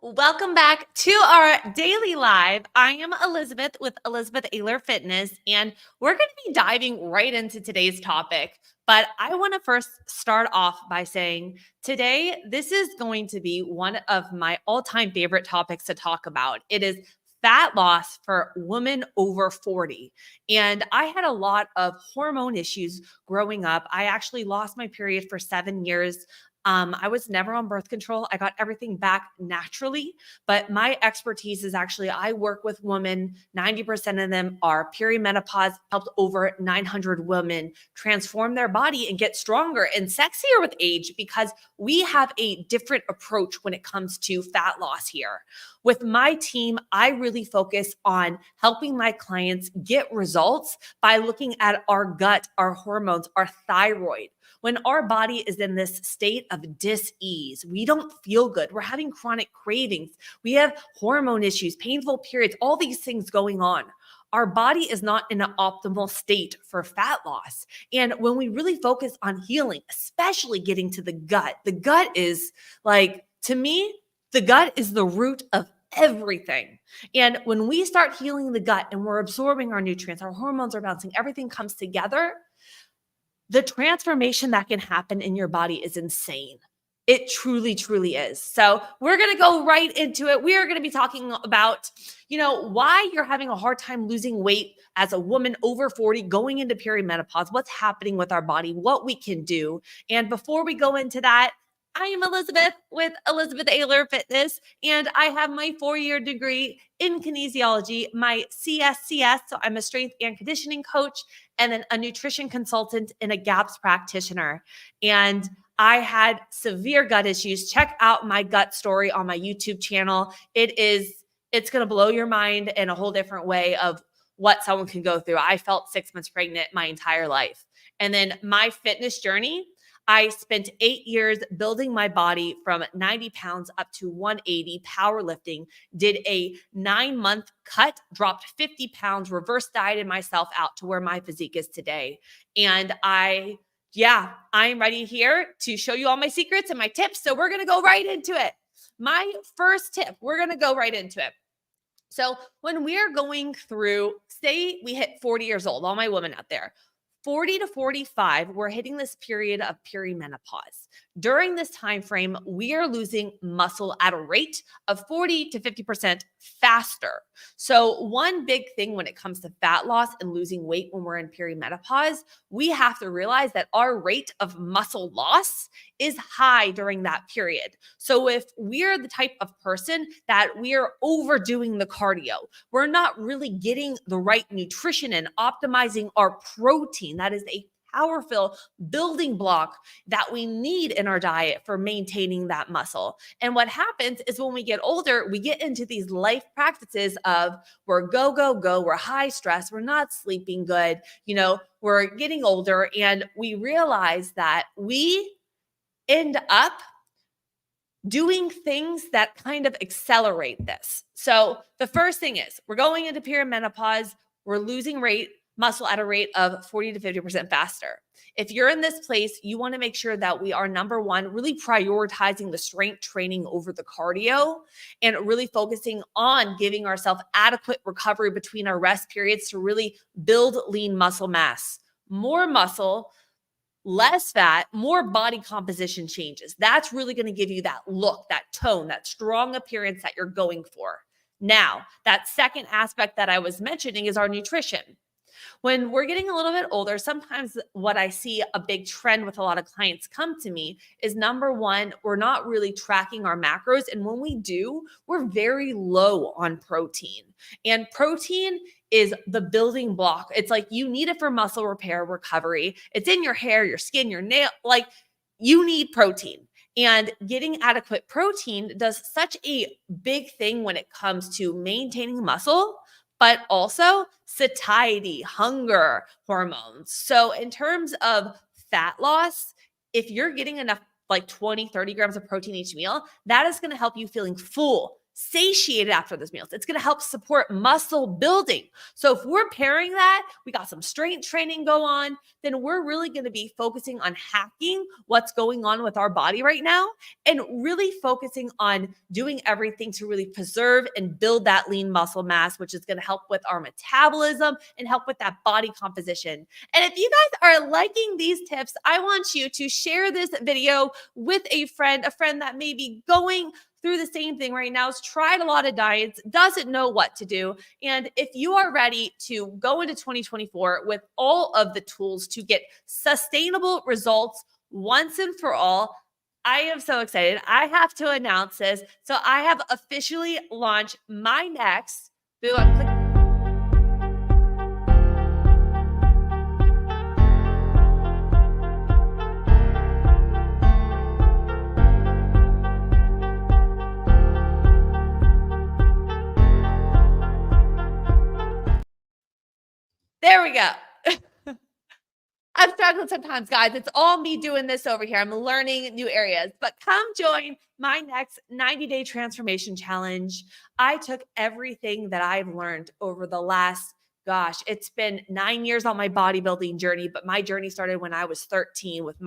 Welcome back to our daily live. I am Elizabeth with Elizabeth Ayler Fitness, and we're going to be diving right into today's topic. But I want to first start off by saying today, this is going to be one of my all-time favorite topics to talk about. It is fat loss for women over 40. And I had a lot of hormone issues growing up. I actually lost my period for 7 years. I was never on birth control. I got everything back naturally, but my expertise is actually I work with women. 90% of them are perimenopause, helped over 900 women transform their body and get stronger and sexier with age because we have a different approach when it comes to fat loss here. With my team, I really focus on helping my clients get results by looking at our gut, our hormones, our thyroid. When our body is in this state of dis-ease, we don't feel good. We're having chronic cravings. We have hormone issues, painful periods, all these things going on. Our body is not in an optimal state for fat loss. And when we really focus on healing, especially getting to the gut is like, to me, the gut is the root of everything. And when we start healing the gut and we're absorbing our nutrients, our hormones are bouncing, everything comes together. The transformation that can happen in your body is insane. It truly, truly is. So we're going to go right into it. We are going to be talking about, why you're having a hard time losing weight as a woman over 40 going into perimenopause, what's happening with our body, what we can do. And before we go into that, I am Elizabeth with Elizabeth Ayler Fitness, and I have my 4-year degree in kinesiology, my CSCS, so I'm a strength and conditioning coach, and then a nutrition consultant and a GAPS practitioner. And I had severe gut issues. Check out my gut story on my YouTube channel. It's going to blow your mind in a whole different way of what someone can go through. I felt 6 months pregnant my entire life. And then my fitness journey, I spent 8 years building my body from 90 pounds up to 180, powerlifting, did a 9-month cut, dropped 50 pounds, reverse dieted myself out to where my physique is today. And I'm ready here to show you all my secrets and my tips. So we're going to go right into it. My first tip, we're going to go right into it. So when we're going through, say we hit 40 years old, all my women out there, 40 to 45, we're hitting this period of perimenopause. During this time frame, we are losing muscle at a rate of 40 to 50% faster. So one big thing when it comes to fat loss and losing weight when we're in perimenopause, we have to realize that our rate of muscle loss is high during that period. So if we're the type of person that we're overdoing the cardio, we're not really getting the right nutrition and optimizing our protein, that is a powerful building block that we need in our diet for maintaining that muscle. And what happens is when we get older, we get into these life practices of we're go, go, go, we're high stress, we're not sleeping good, we're getting older, and we realize that we end up doing things that kind of accelerate this. So the first thing is we're going into perimenopause, we're losing muscle at a rate of 40 to 50% faster. If you're in this place, you want to make sure that we are, number one, really prioritizing the strength training over the cardio and really focusing on giving ourselves adequate recovery between our rest periods to really build lean muscle mass. More muscle, less fat, more body composition changes. That's really going to give you that look, that tone, that strong appearance that you're going for. Now, that second aspect that I was mentioning is our nutrition. When we're getting a little bit older, sometimes what I see a big trend with a lot of clients come to me is, number one, we're not really tracking our macros. And when we do, we're very low on protein. And protein is the building block. It's like you need it for muscle repair, recovery. It's in your hair, your skin, your nail. Like you need protein. And getting adequate protein does such a big thing when it comes to maintaining muscle, but also satiety, hunger hormones. So in terms of fat loss, if you're getting enough, like 20, 30 grams of protein each meal, that is going to help you feeling full, satiated after those meals. It's going to help support muscle building. So if we're pairing that, we got some strength training go on, then we're really going to be focusing on hacking what's going on with our body right now and really focusing on doing everything to really preserve and build that lean muscle mass, which is going to help with our metabolism and help with that body composition. And if you guys are liking these tips, I want you to share this video with a friend that may be going through the same thing right now, has tried a lot of diets, doesn't know what to do. And if you are ready to go into 2024 with all of the tools to get sustainable results once and for all, I am so excited. I have to announce this. So I have officially launched my next, boo, I'm clicking. There we go. I'm struggling sometimes, guys. It's all me doing this over here. I'm learning new areas, but come join my next 90-day transformation challenge. I took everything that I've learned over the last, gosh, it's been 9 years on my bodybuilding journey, but my journey started when I was 13 when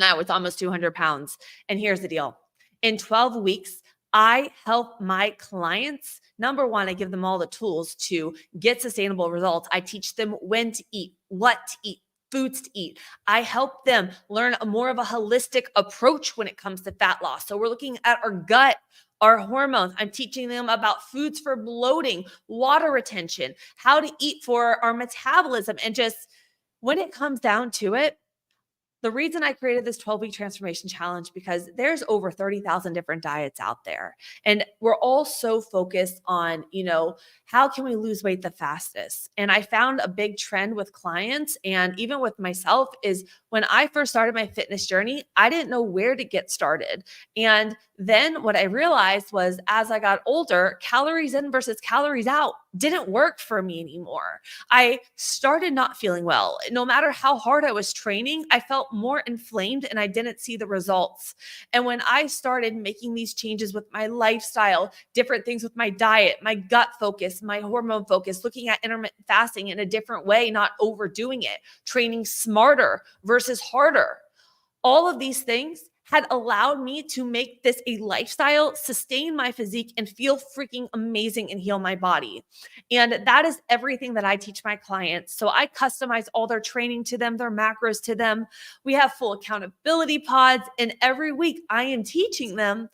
I was almost 200 pounds. And here's the deal. In 12 weeks, I help my clients. Number one, I give them all the tools to get sustainable results. I teach them when to eat, what to eat, foods to eat. I help them learn more of a holistic approach when it comes to fat loss. So we're looking at our gut, our hormones. I'm teaching them about foods for bloating, water retention, how to eat for our metabolism. And just when it comes down to it, the reason I created this 12-week transformation challenge, because there's over 30,000 different diets out there. And we're all so focused on, how can we lose weight the fastest? And I found a big trend with clients and even with myself is when I first started my fitness journey, I didn't know where to get started. And then what I realized was as I got older, calories in versus calories out didn't work for me anymore. I started not feeling well. No matter how hard I was training, I felt more inflamed and I didn't see the results. And when I started making these changes with my lifestyle, different things with my diet, my gut focus, my hormone focus, looking at intermittent fasting in a different way, not overdoing it, training smarter versus harder, all of these things had allowed me to make this a lifestyle, sustain my physique, and feel freaking amazing and heal my body. And that is everything that I teach my clients. So I customize all their training to them, their macros to them. We have full accountability pods. And every week I am teaching them,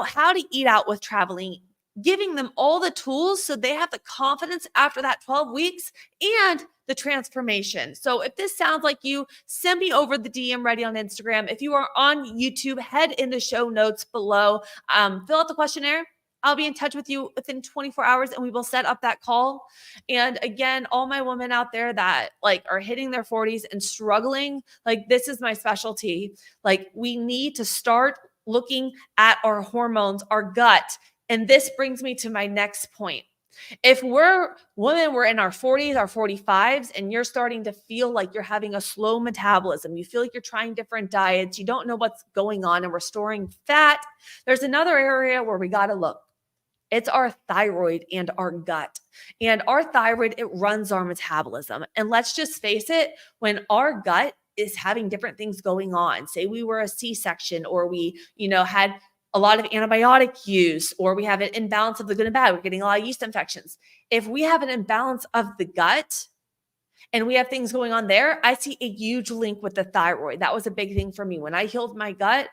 how to eat out with traveling, giving them all the tools so they have the confidence after that 12 weeks and the transformation. So if this sounds like you, send me over the DM ready on Instagram. If you are on YouTube, head in the show notes below, fill out the questionnaire. I'll be in touch with you within 24 hours and we will set up that call. And again, all my women out there that are hitting their 40s and struggling, this is my specialty. We need to start looking at our hormones, our gut. And this brings me to my next point. If we're in our 40s, our 45s, and you're starting to feel like you're having a slow metabolism, you feel like you're trying different diets, you don't know what's going on and we're storing fat, there's another area where we got to look. It's our thyroid and our gut. And our thyroid, it runs our metabolism. And let's just face it, when our gut is having different things going on, say we were a C-section or we, had a lot of antibiotic use, or we have an imbalance of the good and bad, we're getting a lot of yeast infections. If we have an imbalance of the gut and we have things going on there, I see a huge link with the thyroid. That was a big thing for me. When I healed my gut,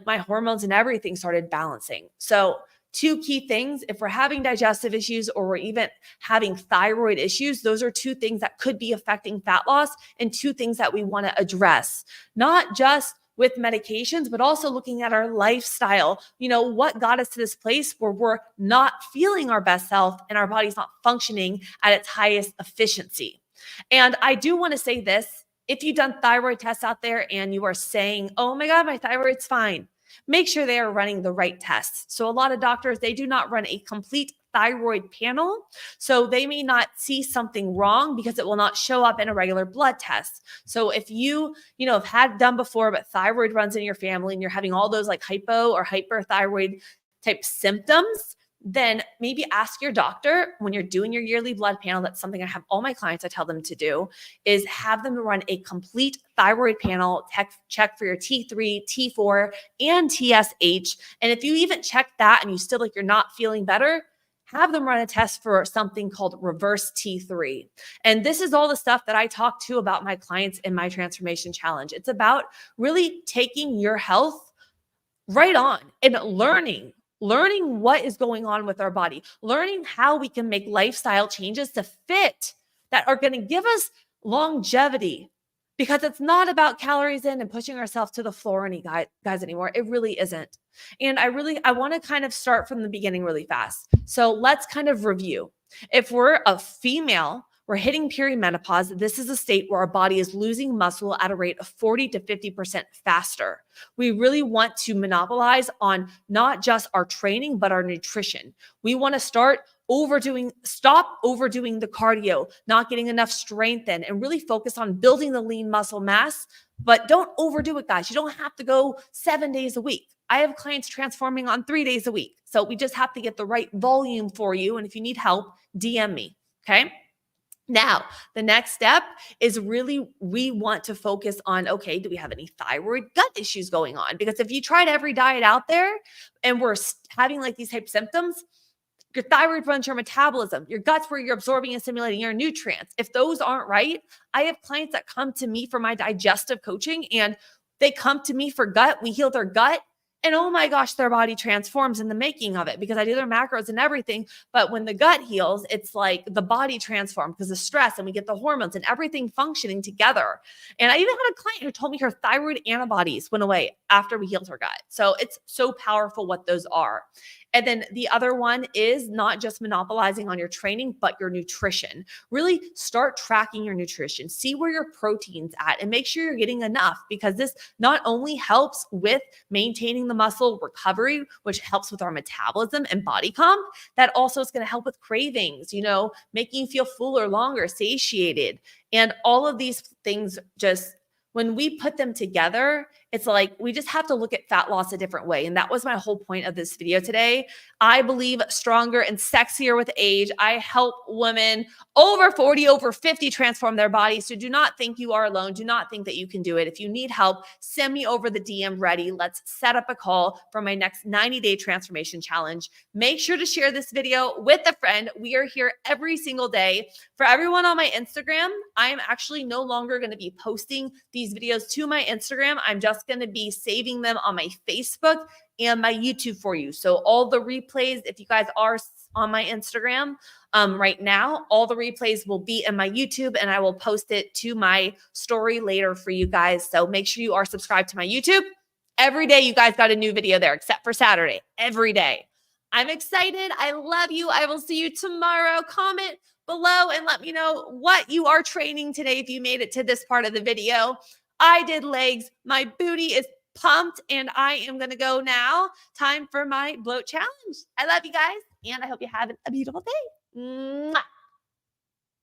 my hormones and everything started balancing. So 2 key things, if we're having digestive issues or we're even having thyroid issues, those are 2 things that could be affecting fat loss and 2 things that we want to address, not just with medications, but also looking at our lifestyle. What got us to this place where we're not feeling our best self and our body's not functioning at its highest efficiency. And I do want to say this, if you've done thyroid tests out there and you are saying, oh my God, my thyroid's fine, make sure they are running the right tests. So a lot of doctors, they do not run a complete thyroid panel. So they may not see something wrong because it will not show up in a regular blood test. So if you, have had done before, but thyroid runs in your family and you're having all those hypo or hyperthyroid type symptoms, then maybe ask your doctor when you're doing your yearly blood panel. That's something I have all my clients, I tell them to do, is have them run a complete thyroid panel, check for your T3, T4, and TSH. And if you even check that and you still like you're not feeling better, have them run a test for something called reverse T3. And this is all the stuff that I talk to about my clients in my transformation challenge. It's about really taking your health right on and learning what is going on with our body, learning how we can make lifestyle changes to fit that are going to give us longevity, because it's not about calories in and pushing ourselves to the floor guys anymore. It really isn't. And I want to kind of start from the beginning really fast. So let's kind of review. If we're a female, we're hitting perimenopause. This is a state where our body is losing muscle at a rate of 40 to 50% faster. We really want to monopolize on not just our training, but our nutrition. We want to stop overdoing the cardio, not getting enough strength in, and really focus on building the lean muscle mass. But don't overdo it, guys. You don't have to go 7 days a week. I have clients transforming on 3 days a week. So we just have to get the right volume for you. And if you need help, DM me. Okay. Now, the next step is really, we want to focus on, okay, do we have any thyroid gut issues going on? Because if you tried every diet out there and we're having like these type of symptoms, your thyroid runs your metabolism, your gut's where you're absorbing and assimilating your nutrients. If those aren't right, I have clients that come to me for my digestive coaching and they come to me for gut. We heal their gut. And oh my gosh, their body transforms in the making of it because I do their macros and everything. But when the gut heals, it's like the body transforms because of stress and we get the hormones and everything functioning together. And I even had a client who told me her thyroid antibodies went away after we healed her gut. So it's so powerful what those are. And then the other one is not just monopolizing on your training, but your nutrition. Really start tracking your nutrition. See where your protein's at and make sure you're getting enough, because this not only helps with maintaining the muscle recovery, which helps with our metabolism and body comp, that also is going to help with cravings, making you feel fuller, longer, satiated. And all of these things, just when we put them together, it's like we just have to look at fat loss a different way. And that was my whole point of this video today. I believe stronger and sexier with age. I help women over 40, over 50 transform their bodies. So do not think you are alone. Do not think that you can do it. If you need help, send me over the DM ready. Let's set up a call for my next 90-day transformation challenge. Make sure to share this video with a friend. We are here every single day. For everyone on my Instagram, I am actually no longer going to be posting these videos to my Instagram. I'm just going to be saving them on my Facebook and my YouTube for you. So all the replays, if you guys are on my Instagram right now, all the replays will be in my YouTube and I will post it to my story later for you guys. So make sure you are subscribed to my YouTube. Every day you guys got a new video there, except for Saturday, every day. I'm excited. I love you. I will see you tomorrow. Comment below and let me know what you are training today if you made it to this part of the video. I did legs. My booty is pumped and I am going to go now. Time for my bloat challenge. I love you guys and I hope you have a beautiful day. Mwah.